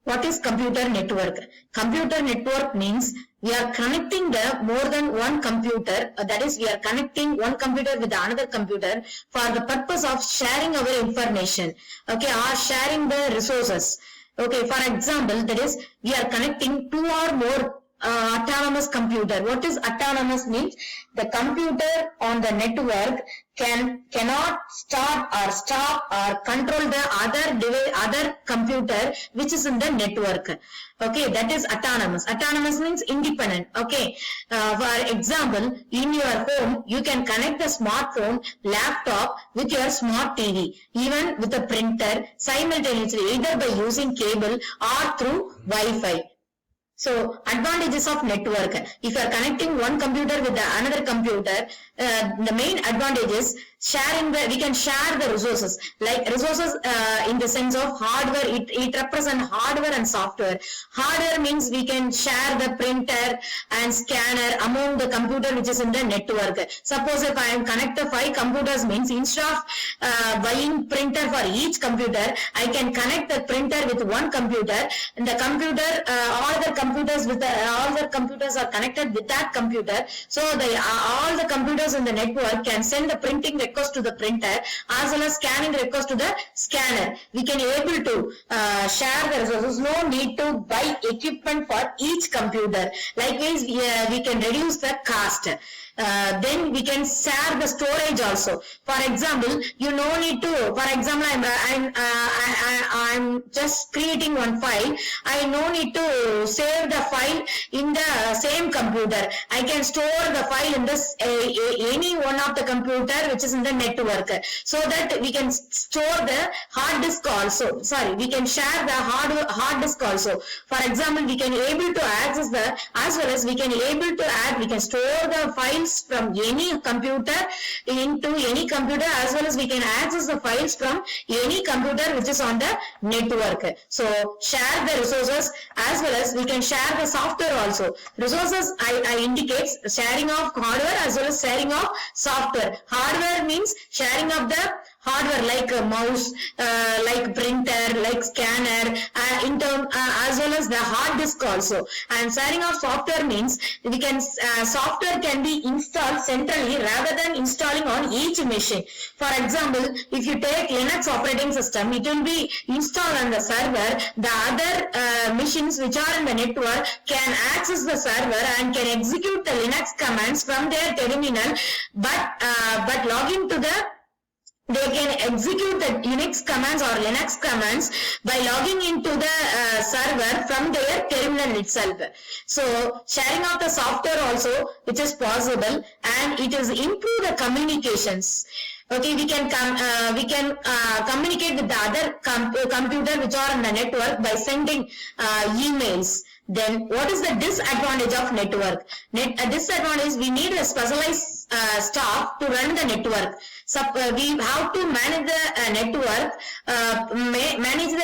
What is computer network? Computer network means we are connecting the more than one computer, that is we are connecting one computer with another computer for the purpose of sharing our information, okay, or sharing the resources. Okay, for example, that is we are connecting two or more autonomous computer. What is autonomous means? The computer on the network cannot start or stop or control the other computer which is in the network. Okay, that is autonomous. Autonomous means independent. Okay, for example, in your home you can connect the smartphone, laptop with your smart TV, even with a printer simultaneously, either by using cable or through Wi-Fi. So advantages of network. If you are connecting one computer with another computer, the main advantage is we can share the resources. Like resources in the sense of hardware, it represents hardware and software. Hardware means we can share the printer and scanner among the computer which is in the network. Suppose if I am connected 5 computers means instead of buying printer for each computer, I can connect the printer with one computer, and the computer, all the computers are connected with that computer. So all the computers in the network can send the printing request to the printer as well as scanning request to the scanner. We can able to share the resources. No need to buy equipment for each computer. Likewise, we can reduce the cost. Then we can share the storage also. For example, you no need to. For example, I'm just creating one file. I no need to save the file in the same computer. I can store the file in this any one of the computer which is in the network, so that we can store the hard disk also. Sorry, we can share the hard disk also. For example, we can able to access the, as well as we can able to add, we can store the files from any computer into any computer, as well as we can access the files from any computer which is on the network. So share the resources, as well as we can share the software also. Resources I indicates sharing of hardware as well as sharing of software. Hardware means sharing of the hardware like a mouse, like printer, like scanner, as well as the hard disk also. And sharing of software means we can software can be installed centrally rather than installing on each machine. For example, if you take Linux operating system, it will be installed on the server. The other machines which are in the network can access the server and can execute the Linux commands from their terminal, but login to the, they can execute the Unix commands or Linux commands by logging into the server from their terminal itself. So sharing of the software also, which is possible, and it is improve the communications. Okay, we can communicate with the other computer which are on the network by sending emails. Then what is the disadvantage of network? A disadvantage, we need a specialized staff to run the network. So we have to manage the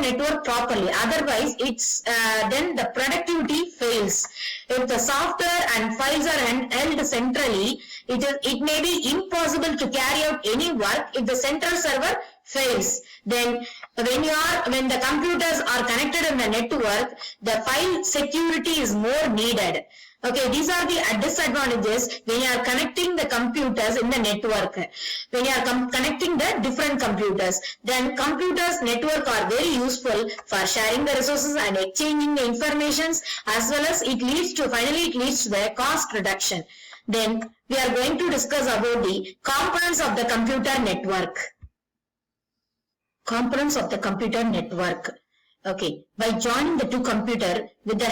network properly. Otherwise, it's then the productivity fails. If the software and files are held centrally, it may be impossible to carry out any work if the central server fails. Then when the computers are connected in the network, the file security is more needed. Okay, these are the disadvantages when you are connecting the computers in the network. When you are connecting the different computers, then computers network are very useful for sharing the resources and exchanging the informations, as well as finally it leads to the cost reduction. Then we are going to discuss about the components of the computer network. Components of the computer network. Okay, by joining the two computers with the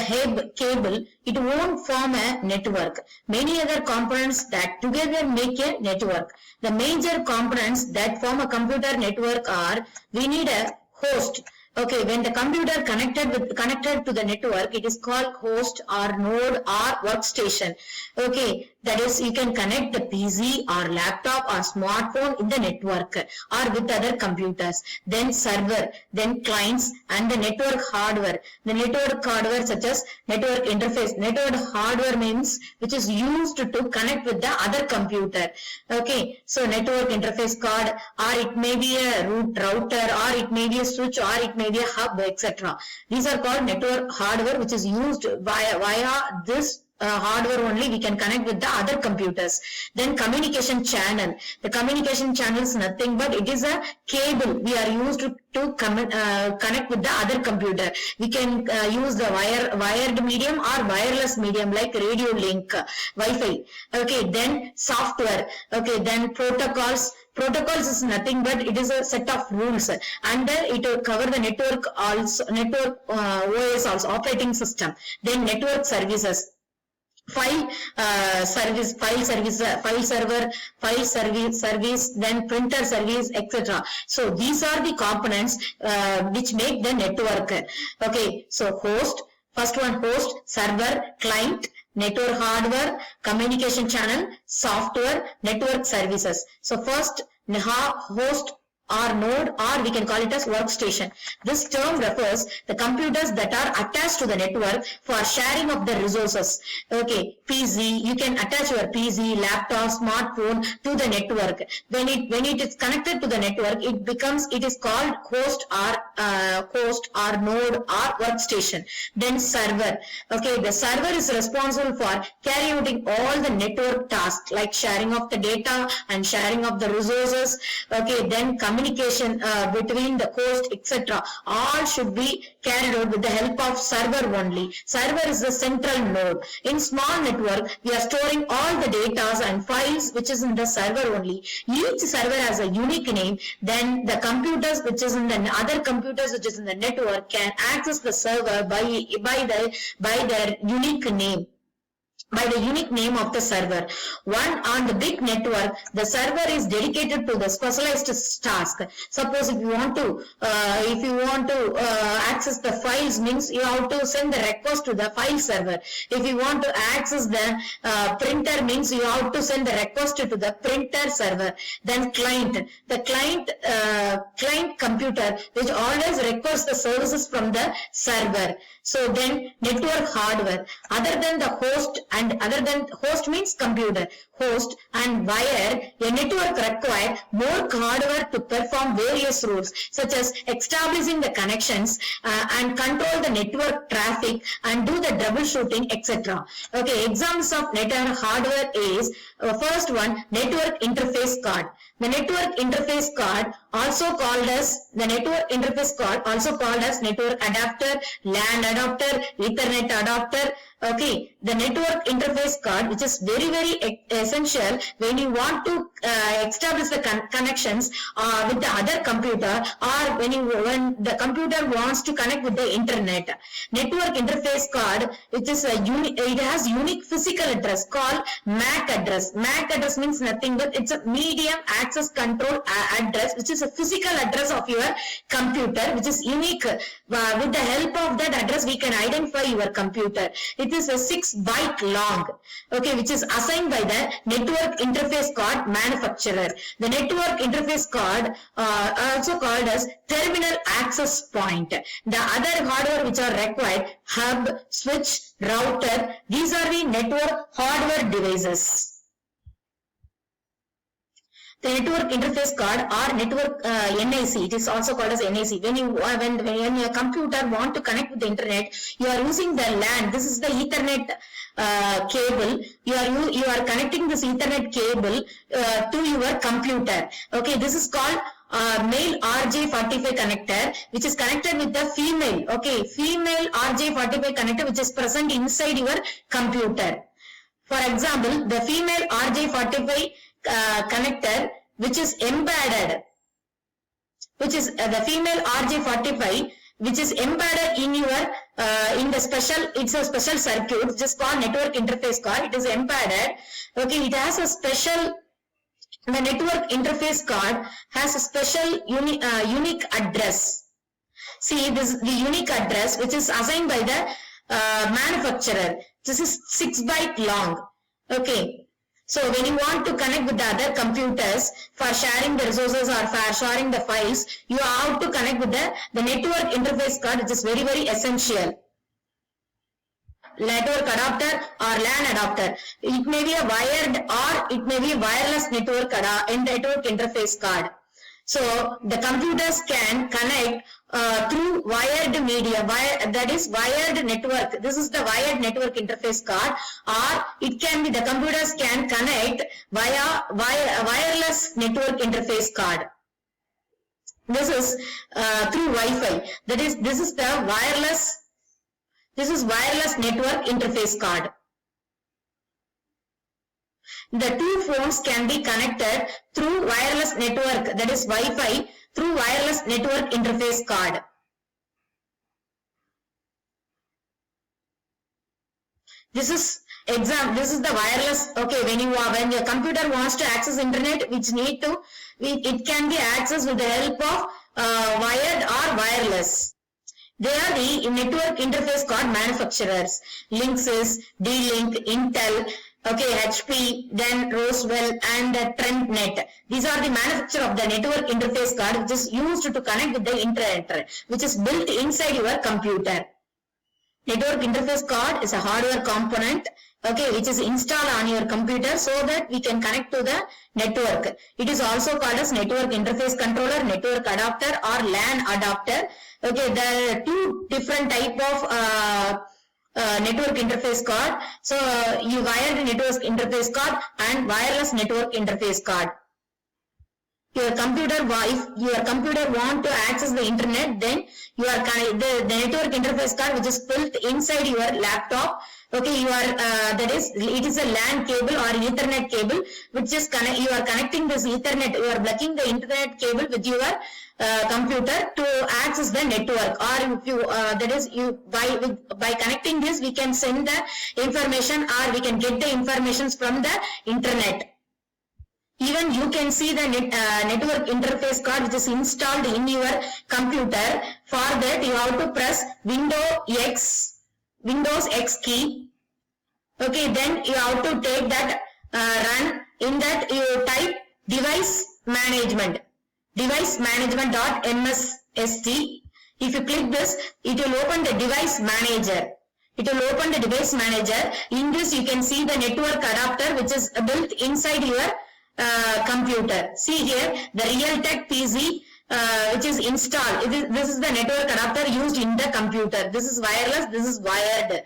cable, it won't form a network. Many other components that together make a network. The major components that form a computer network are, we need a host. Okay, when the computer connected to the network, it is called host or node or workstation. Okay, That is, you can connect the PC or laptop or smartphone in the network or with other computers. Then server, then clients and the network hardware. The network hardware such as network interface. Network hardware means which is used to connect with the other computer. Okay, so network interface card, or it may be a root router, or it may be a switch, or it may be a hub, etc. These are called network hardware, which is used via this hardware only we can connect with the other computers. Then communication channel. The communication channel is nothing but it is a cable we are used to connect with the other computer. We can use the wired medium or wireless medium like radio link, Wi-Fi. Okay, then software. Okay, then protocols. Protocols is nothing but it is a set of rules, and it will cover the network also, network OS also, operating system. Then network services. File service, then printer service, etc. So these are the components which make the network. Okay, so host, first one host, server, client, network hardware, communication channel, software, network services. So first host or node, or we can call it as workstation. This term refers the computers that are attached to the network for sharing of the resources. Okay, PC, you can attach your PC, laptop, smartphone to the network. When it is connected to the network, it is called host or node or workstation. Then server. Okay, the server is responsible for carrying out all the network tasks like sharing of the data and sharing of the resources. Okay, then communication between the host, etc. all should be carried out with the help of server only. Server is the central node. In small network, we are storing all the data and files which is in the server only. Each server has a unique name. Then the computers which is in the other computers which is in the network can access the server by their unique name. By the unique name of the server. On the big network, the server is dedicated to the specialized task. Suppose if you want to access the files, means you have to send the request to the file server. If you want to access the printer, means you have to send the request to the printer server. Then client. The client computer which always requests the services from the server. So then network hardware. Other than the host, and other than host means computer, host and wire, a network require more hardware to perform various roles such as establishing the connections and control the network traffic and do the troubleshooting, etc. Okay, examples of network hardware is first one, network interface card. The network interface card also called as network adapter, LAN adapter, Ethernet adapter. Okay, the network interface card, which is very essential when you want to establish the connections with the other computer, or when the computer wants to connect with the internet. Network interface card, which is it has unique physical address called MAC address. MAC address means nothing but it's a medium access control address, which is a physical address of your computer, which is unique. With the help of that address, we can identify your computer. It is a 6-byte long, okay, which is assigned by the network interface card manufacturer. The network interface card also called as terminal access point. The other hardware which are required, hub, switch, router, these are the network hardware devices. The network interface card or network NIC, it is also called as NIC. When your computer want to connect with the internet, you are using the LAN. This is the Ethernet cable. You are connecting this Ethernet cable to your computer. Okay, this is called male RJ45 connector, which is connected with the female. Okay, female RJ45 connector, which is present inside your computer. For example, the female RJ45 connector which is embedded, which is the female RJ45 which is embedded in your in the special, it's a special circuit which is called network interface card. It is embedded. Okay, it has a special, the network interface card has a special unique address. See, this the unique address which is assigned by the manufacturer. This is 6-byte long. Okay. So when you want to connect with the other computers for sharing the resources or for sharing the files, you have to connect with the network interface card, which is very, very essential. Network adapter or LAN adapter. It may be a wired or it may be a wireless network interface card. So the computers can connect through wired media, that is wired network. This is the wired network interface card, or it can be the computers can connect via wireless network interface card. This is through Wi-Fi. That is, this is the wireless. This is wireless network interface card. The two phones can be connected through wireless network, that is Wi-Fi, through wireless network interface card. This is the wireless. Okay, when your computer wants to access internet, it can be accessed with the help of wired or wireless. They are the network interface card manufacturers. Linksys, D-Link, Intel, okay, HP, then Roswell and TrendNet. These are the manufacturer of the network interface card, which is used to connect with the internet, which is built inside your computer. Network interface card is a hardware component, okay, which is installed on your computer so that we can connect to the network. It is also called as network interface controller, network adapter or LAN adapter. Okay, there are two different type of network interface card. So you wired network interface card and wireless network interface card. Your computer, if your computer want to access the internet, then you are the network interface card, which is built inside your laptop. Okay, you are it is a LAN cable or Ethernet cable, which is you are connecting this Ethernet. You are blocking the internet cable with your computer to access the network. Or if you by connecting this, we can send the information or we can get the informations from the internet. Even you can see the network interface card, which is installed in your computer. For that, you have to press Windows X key. Okay, then you have to take that run. In that you type device management.msst. If you click this, it will open the device manager. In this, you can see the network adapter, which is built inside your computer. See here, the Realtek PC which is installed. This is the network adapter used in the computer. This is wireless, this is wired.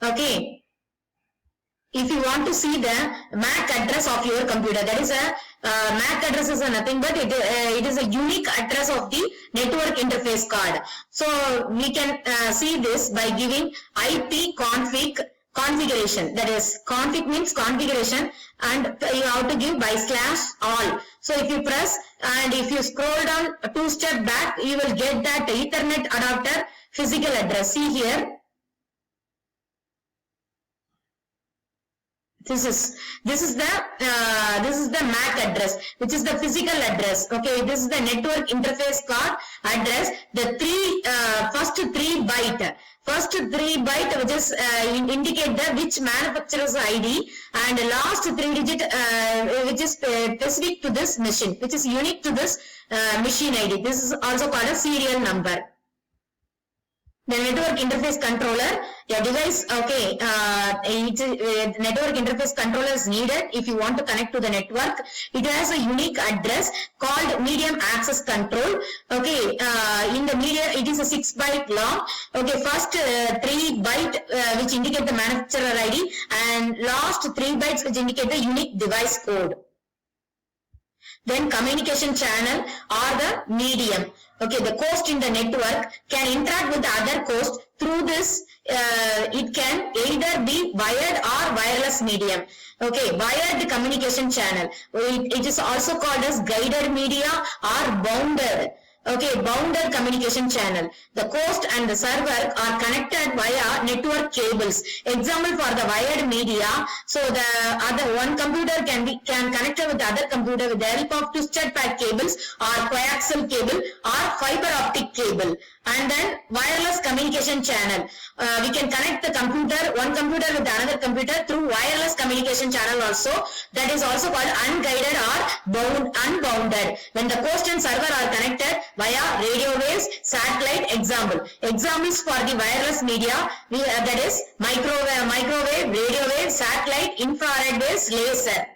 Okay. If you want to see the MAC address of your computer, that is a MAC address is nothing but it is a unique address of the network interface card. So we can see this by giving IP configuration. That is, config means configuration, and you have to give /all. So if you press and if you scroll down 2 step back, you will get that Ethernet adapter physical address. See here. This is the MAC address, which is the physical address. Okay, this is the network interface card address. The first 3 byte, which is indicate the which manufacturer's ID, and the last 3 digit which is specific to this machine, which is unique to this machine ID. This is also called a serial number. The network interface controller, your device, okay, network interface controller is needed if you want to connect to the network. It has a unique address called medium access control. Okay, in the media, it is a 6 byte long. Okay, first 3 byte which indicate the manufacturer ID, and last 3 bytes which indicate the unique device code. Then communication channel or the medium. Okay, the host in the network can interact with the other host through this. It can either be wired or wireless medium. Okay, wired communication channel. It is also called as guided media or bounded. Okay, bounded communication channel. The host and the server are connected via network cables. Example for the wired media. So the other one computer can connect with the other computer with the help of twisted path cables or coaxial cable or fiber optic cable. And then wireless communication channel. We can connect the one computer with another computer through wireless communication channel also. That is also called unguided or unbounded. When the host and server are connected via radio waves, satellite. Examples for the wireless media, that is microwave, radio wave, satellite, infrared waves, laser.